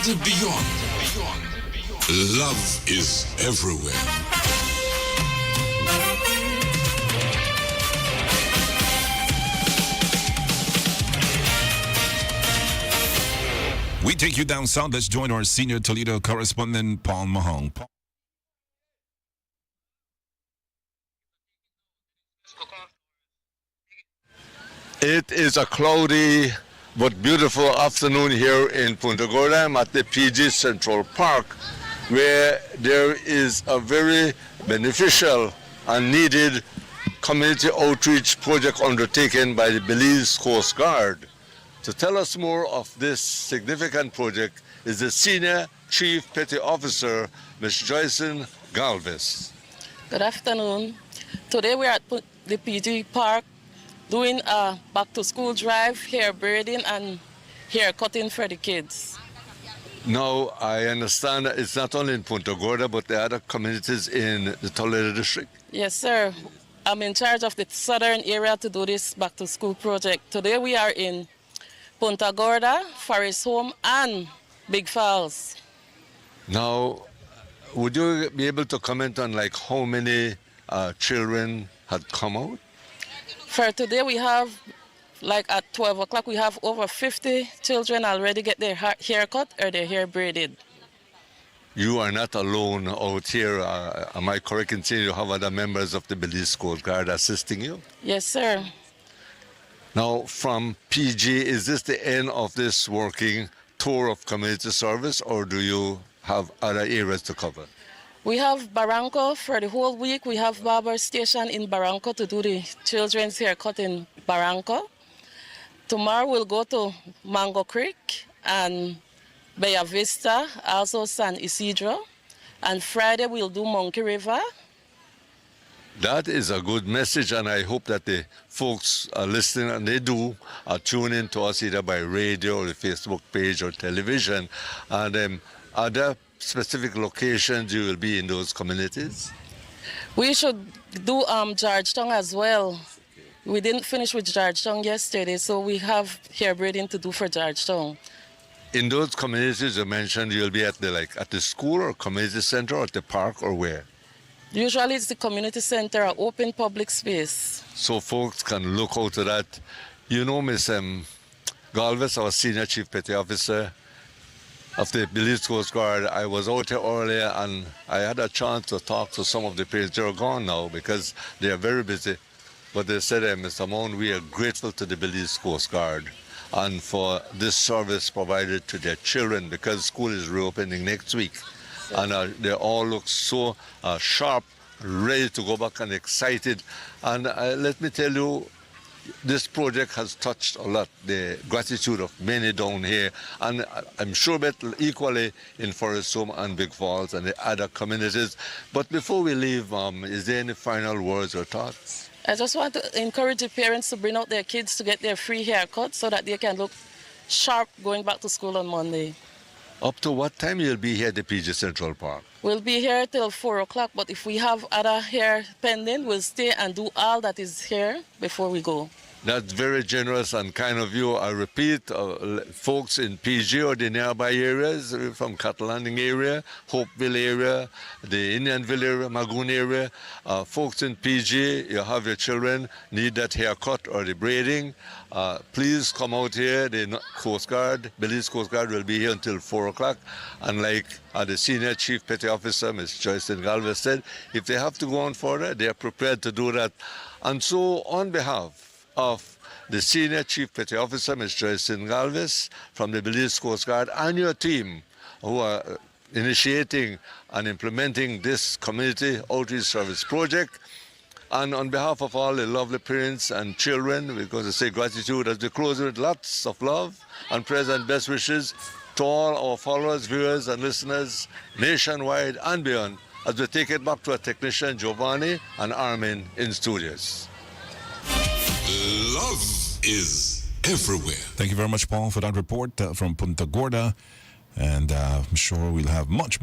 and beyond. Love is everywhere. We take you down south. Let's join our senior Toledo correspondent, Paul Mahong. It is a cloudy but beautiful afternoon here in Punta Gorda. I'm at the PG Central Park, where there is a very beneficial and needed community outreach project undertaken by the Belize Coast Guard. To tell us more of this significant project is the Senior Chief Petty Officer, Ms. Joycelyn Galvez. Good afternoon. Today we are at the PG Park doing a back-to-school drive, hair braiding and hair cutting for the kids. Now, I understand that it's not only in Punta Gorda, but the other communities in the Toledo district. Yes, sir. I'm in charge of the southern area to do this back-to-school project. Today we are in Punta Gorda, Forest Home, and Big Falls. Now, would you be able to comment on like how many children had come out? For today we have, like at 12 o'clock, we have over 50 children already get their hair cut or their hair braided. You are not alone out here. Am I correct in saying you have other members of the Belize Coast Guard assisting you? Yes, sir. Now, from PG, is this the end of this working tour of community service, or do you have other areas to cover? We have Barranco for the whole week. We have barber station in Barranco to do the children's haircut in Barranco. Tomorrow we'll go to Mango Creek and Bella Vista, also San Isidro. And Friday we'll do Monkey River. That is a good message, and I hope that the folks are listening, and they do, tune in to us either by radio or the Facebook page or television. And other specific locations you will be in those communities? We should do Georgetown as well. We didn't finish with Georgetown yesterday, so we have hair braiding to do for Georgetown. In those communities you mentioned, you'll be at the school or community center or at the park or where? Usually it's the community center, or open public space. So folks can look out to that. You know, Ms. Galvez, our Senior Chief Petty Officer of the Belize Coast Guard, I was out here earlier and I had a chance to talk to some of the parents. They're gone now because they are very busy. But they said, Mr. Mound, we are grateful to the Belize Coast Guard and for this service provided to their children because school is reopening next week. And they all look so sharp, ready to go back and excited. And let me tell you, this project has touched a lot, the gratitude of many down here. And I'm sure that equally in Forest Home and Big Falls and the other communities. But before we leave, is there any final words or thoughts? I just want to encourage the parents to bring out their kids to get their free haircut so that they can look sharp going back to school on Monday. Up to what time you'll be here at the PG Central Park? We'll be here till 4 o'clock, but if we have other hair pending, we'll stay and do all that is here before we go. That's very generous and kind of you. I repeat, folks in PG or the nearby areas, from Cattle Landing area, Hopeville area, the Indianville area, Magoon area, folks in PG, you have your children, need that haircut or the braiding, please come out here. The Coast Guard, Belize Coast Guard will be here until 4 o'clock. And like the Senior Chief Petty Officer, Ms. Joycelyn Galvez said, if they have to go on further, they are prepared to do that. And so on behalf of the Senior Chief Petty Officer, Ms. Joycelyn Galvez, from the Belize Coast Guard, and your team who are initiating and implementing this community outreach service project. And on behalf of all the lovely parents and children, we're going to say gratitude as we close with lots of love and prayers and best wishes to all our followers, viewers, and listeners nationwide and beyond as we take it back to our technician Giovanni and Armin in studios. Love is everywhere. Thank you very much, Paul, for that report from Punta Gorda. And I'm sure we'll have much